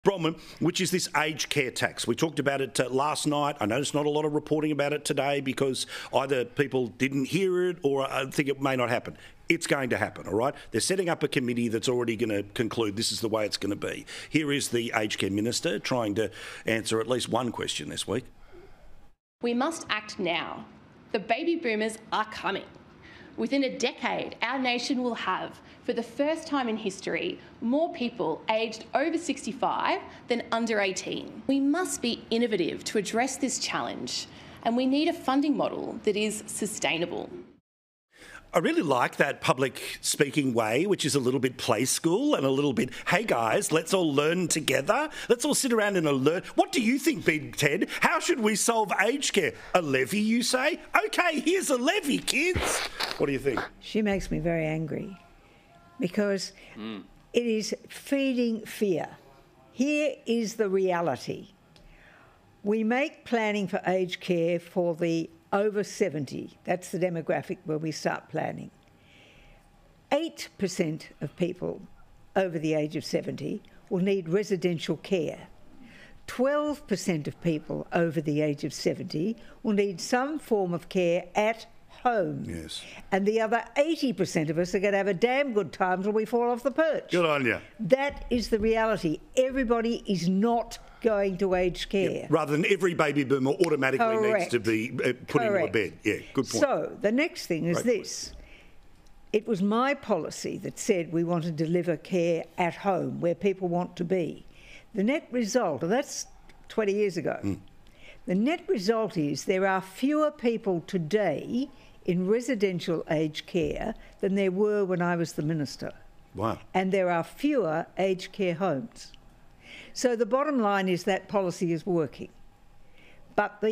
Bronwyn, which is this aged care tax. We talked about it last night. I noticed not a lot of reporting about it today because either people didn't hear it or I think it may not happen. It's going to happen, all right? They're setting up a committee that's already going to conclude this is the way it's going to be. Here is the aged care minister trying to answer at least one question this week. We must act now. The baby boomers are coming. Within a decade, our nation will have, for the first time in history, more people aged over 65 than under 18. We must be innovative to address this challenge, and we need a funding model that is sustainable. I really like that public speaking way, which is a little bit play school and a little bit, hey guys, let's all learn together. Let's all sit around and learn. What do you think, Big Ted? How should we solve aged care? A levy, you say? Okay, here's a levy, kids. What do you think? She makes me very angry because it is feeding fear. Here is the reality. We make planning for aged care for the over 70, that's the demographic where we start planning. 8% of people over the age of 70 will need residential care. 12% of people over the age of 70 will need some form of care at home. Yes. And the other 80% of us are going to have a damn good time till we fall off the perch. Good on you. That is the reality. Everybody is not going to aged care. Yep. Rather than every baby boomer automatically needs to be put into a bed. Yeah, good point. So the next thing is this. It was my policy that said we want to deliver care at home where people want to be. The net result, and that's 20 years ago, the net result is there are fewer people today in residential aged care than there were when I was the minister. Wow. And there are fewer aged care homes. So the bottom line is that policy is working. But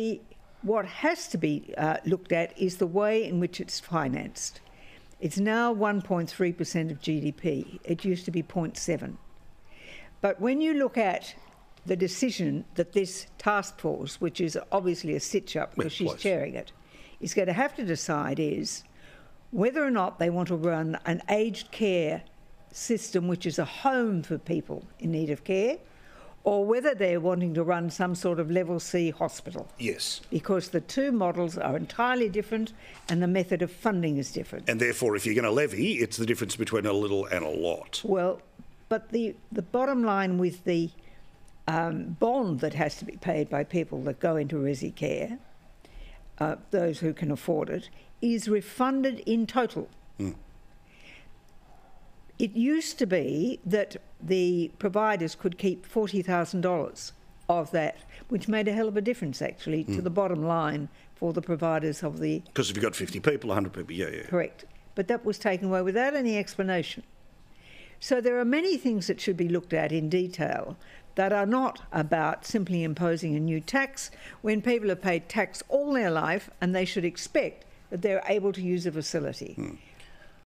what has to be looked at is the way in which it's financed. It's now 1.3% of GDP. It used to be 0.7. But when you look at the decision that this task force, which is obviously a stitch-up because she's chairing it, is going to have to decide is whether or not they want to run an aged care system which is a home for people in need of care, or whether they're wanting to run some sort of level C hospital. Yes. Because the two models are entirely different and the method of funding is different. And therefore, if you're going to levy, it's the difference between a little and a lot. Well, but the bottom line with the bond that has to be paid by people that go into resi care, those who can afford it, is refunded in total. It used to be that the providers could keep $40,000 of that, which made a hell of a difference, actually, to the bottom line for the providers of the... Because if you've got 50 people, 100 people, yeah. Correct. But that was taken away without any explanation. So there are many things that should be looked at in detail that are not about simply imposing a new tax when people have paid tax all their life and they should expect that they're able to use a facility.